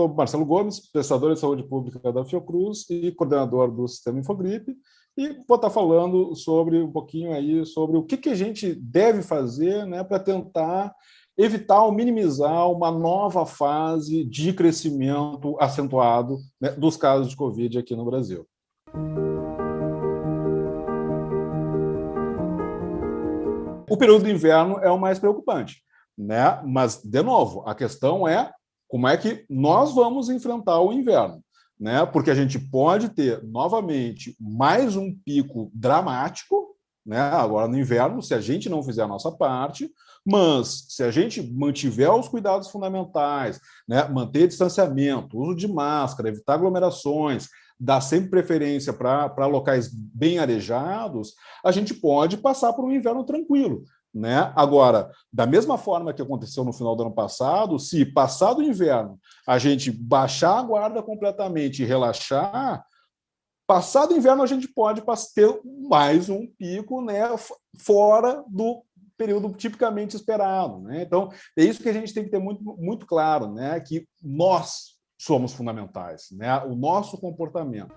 sou Marcelo Gomes, pesquisador de saúde pública da Fiocruz e coordenador do Sistema Infogripe, e vou estar falando sobre um pouquinho aí sobre o que a gente deve fazer, né, para tentar evitar ou minimizar uma nova fase de crescimento acentuado, né, dos casos de Covid aqui no Brasil. O período do inverno é o mais preocupante, né? Mas, de novo, a questão é como é que nós vamos enfrentar o inverno, né? Porque a gente pode ter, novamente, mais um pico dramático, né? Agora no inverno, se a gente não fizer a nossa parte, mas se a gente mantiver os cuidados fundamentais, né? Manter distanciamento, uso de máscara, evitar aglomerações, dar sempre preferência para locais bem arejados, a gente pode passar por um inverno tranquilo, né? Agora, da mesma forma que aconteceu no final do ano passado, se passado o inverno a gente baixar a guarda completamente e relaxar, passado o inverno a gente pode ter mais um pico, né, fora do período tipicamente esperado, né? Então, é isso que a gente tem que ter muito, muito claro, né, que nós somos fundamentais, né, o nosso comportamento.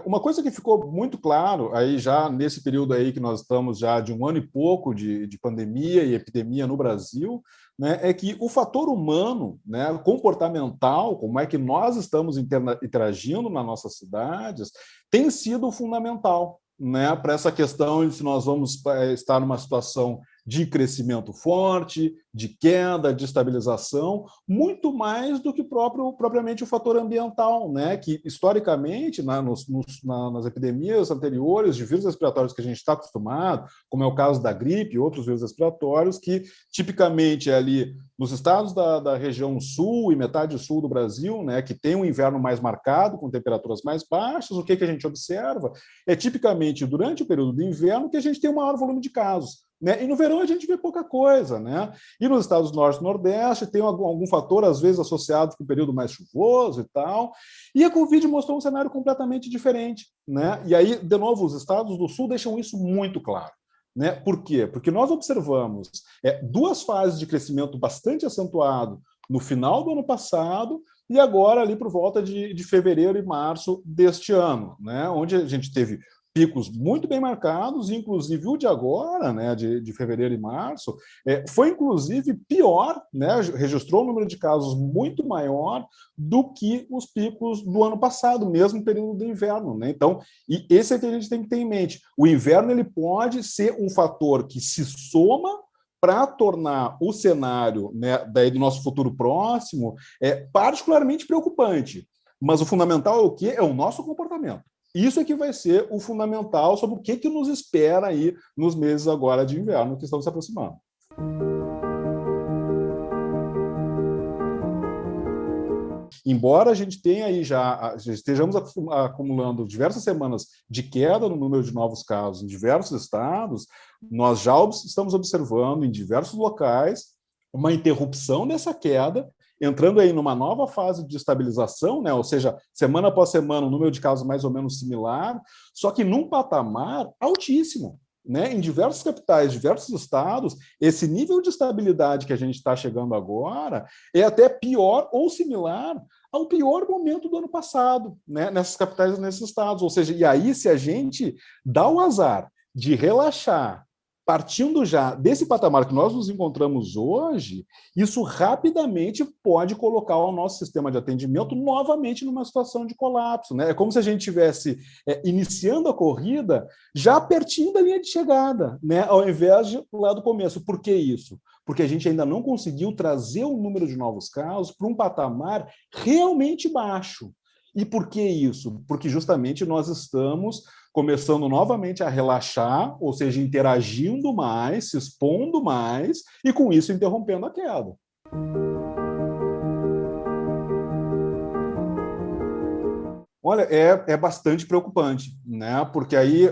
Uma coisa que ficou muito claro aí já nesse período aí que nós estamos já de um ano e pouco de pandemia e epidemia no Brasil, né, é que o fator humano, né, comportamental, como é que nós estamos interagindo nas nossas cidades, tem sido fundamental, né, para essa questão de se nós vamos estar numa situação de crescimento forte, de queda, de estabilização, muito mais do que propriamente o fator ambiental, né? Que, historicamente, nas epidemias anteriores de vírus respiratórios que a gente está acostumado, como é o caso da gripe e outros vírus respiratórios, que tipicamente é ali nos estados da região sul e metade sul do Brasil, né, que tem um inverno mais marcado, com temperaturas mais baixas, o que a gente observa é tipicamente durante o período do inverno que a gente tem um maior volume de casos. Né? E no verão a gente vê pouca coisa, né? E nos estados norte e nordeste tem algum fator, às vezes, associado com o período mais chuvoso e tal. E a Covid mostrou um cenário completamente diferente, né? E aí, de novo, os estados do sul deixam isso muito claro. Né? Por quê? Porque nós observamos duas fases de crescimento bastante acentuado no final do ano passado e agora ali por volta de fevereiro e março deste ano, né? Onde a gente teve picos muito bem marcados, inclusive o de agora, né, de fevereiro e março, foi inclusive pior, né, registrou um número de casos muito maior do que os picos do ano passado, mesmo período do inverno, né? Então, e esse é que a gente tem que ter em mente. O inverno ele pode ser um fator que se soma para tornar o cenário, né, daí do nosso futuro próximo particularmente preocupante. Mas o fundamental é o quê? É o nosso comportamento. Isso é que vai ser o fundamental sobre o que nos espera aí nos meses agora de inverno que estão se aproximando. Embora a gente tenha aí estejamos acumulando diversas semanas de queda no número de novos casos em diversos estados, nós já estamos observando em diversos locais uma interrupção dessa queda, entrando aí numa nova fase de estabilização, né? Ou seja, semana após semana, um número de casos mais ou menos similar, só que num patamar altíssimo. Né? Em diversas capitais, diversos estados, esse nível de estabilidade que a gente está chegando agora é até pior ou similar ao pior momento do ano passado, né? Nessas capitais e nesses estados. Ou seja, e aí, se a gente dá o azar de relaxar, partindo já desse patamar que nós nos encontramos hoje, isso rapidamente pode colocar o nosso sistema de atendimento novamente numa situação de colapso. Né? É como se a gente estivesse iniciando a corrida já pertinho da linha de chegada, né? Ao invés de lá do começo. Por que isso? Porque a gente ainda não conseguiu trazer o número de novos casos para um patamar realmente baixo. E por que isso? Porque justamente nós estamos começando novamente a relaxar, ou seja, interagindo mais, se expondo mais, e com isso interrompendo a queda. Olha, é bastante preocupante, né? Porque aí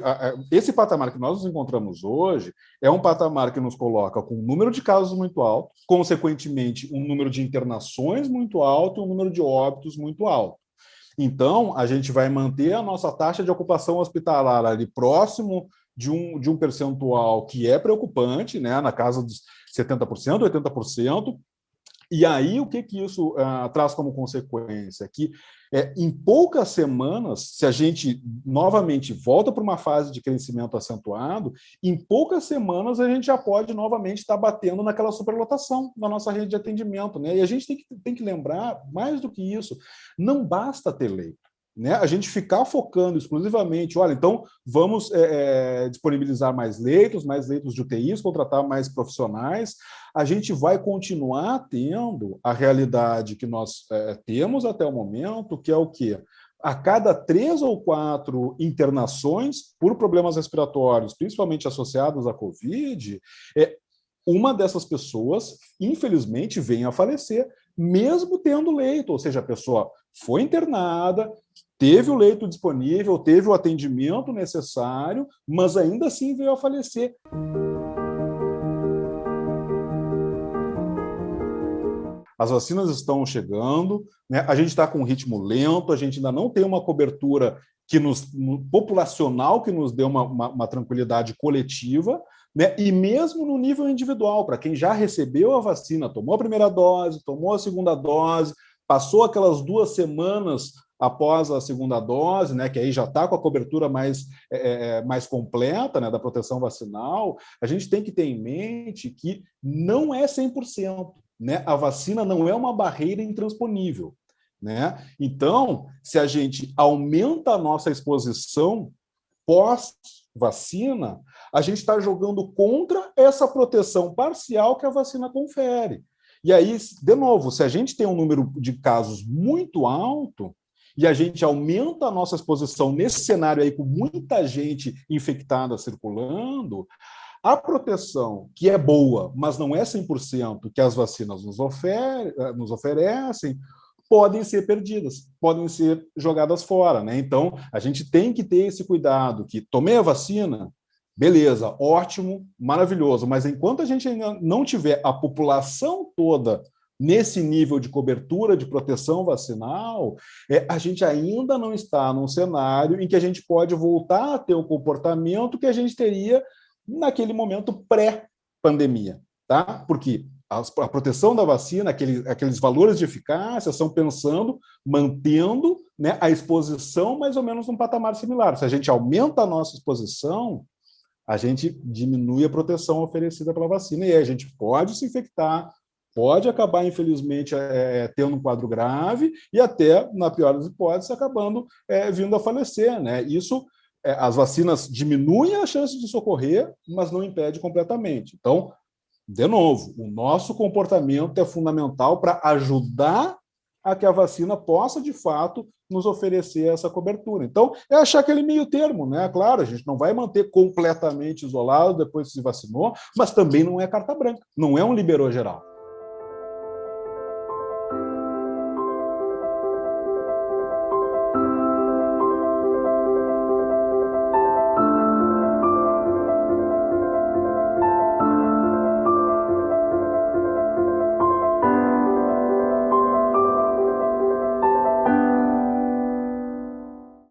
esse patamar que nós nos encontramos hoje é um patamar que nos coloca com um número de casos muito alto, consequentemente, um número de internações muito alto e um número de óbitos muito alto. Então, a gente vai manter a nossa taxa de ocupação hospitalar ali próximo de um percentual que é preocupante, né, na casa dos 70%, 80%. E aí, o que isso traz como consequência? Que em poucas semanas, se a gente novamente volta para uma fase de crescimento acentuado, em poucas semanas a gente já pode novamente estar batendo naquela superlotação na nossa rede de atendimento, né? E a gente tem que lembrar, mais do que isso, não basta ter leito. Né, a gente ficar focando exclusivamente, olha, então vamos disponibilizar mais leitos de UTIs, contratar mais profissionais, a gente vai continuar tendo a realidade que nós temos até o momento, que é o quê? A cada 3 ou 4 internações por problemas respiratórios, principalmente associados à Covid, uma dessas pessoas, infelizmente, vem a falecer, mesmo tendo leito, ou seja, a pessoa foi internada, teve o leito disponível, teve o atendimento necessário, mas ainda assim veio a falecer. As vacinas estão chegando, né? A gente está com um ritmo lento, a gente ainda não tem uma cobertura populacional que nos dê uma tranquilidade coletiva, né? E mesmo no nível individual, para quem já recebeu a vacina, tomou a primeira dose, tomou a segunda dose, passou aquelas 2 semanas após a segunda dose, né, que aí já está com a cobertura mais completa, né, da proteção vacinal, a gente tem que ter em mente que não é 100%. Né? A vacina não é uma barreira intransponível. Né? Então, se a gente aumenta a nossa exposição pós-vacina, a gente está jogando contra essa proteção parcial que a vacina confere. E aí, de novo, se a gente tem um número de casos muito alto e a gente aumenta a nossa exposição nesse cenário aí com muita gente infectada circulando, a proteção, que é boa, mas não é 100% que as vacinas nos oferecem, podem ser perdidas, podem ser jogadas fora. Né? Então, a gente tem que ter esse cuidado, que tomei a vacina, beleza, ótimo, maravilhoso, mas enquanto a gente ainda não tiver a população toda nesse nível de cobertura de proteção vacinal, a gente ainda não está num cenário em que a gente pode voltar a ter o comportamento que a gente teria naquele momento pré-pandemia, tá? Porque a proteção da vacina, aqueles valores de eficácia são pensando, mantendo, né, a exposição mais ou menos num patamar similar. Se a gente aumenta a nossa exposição, a gente diminui a proteção oferecida pela vacina e aí a gente pode se infectar, pode acabar, infelizmente, tendo um quadro grave e até, na pior das hipóteses, acabando vindo a falecer. Né? Isso, as vacinas diminuem a chance de socorrer, mas não impede completamente. Então, de novo, o nosso comportamento é fundamental para ajudar a que a vacina possa, de fato, nos oferecer essa cobertura. Então, é achar aquele meio termo, né? Claro, a gente não vai manter completamente isolado depois que se vacinou, mas também não é carta branca, não é um liberou geral.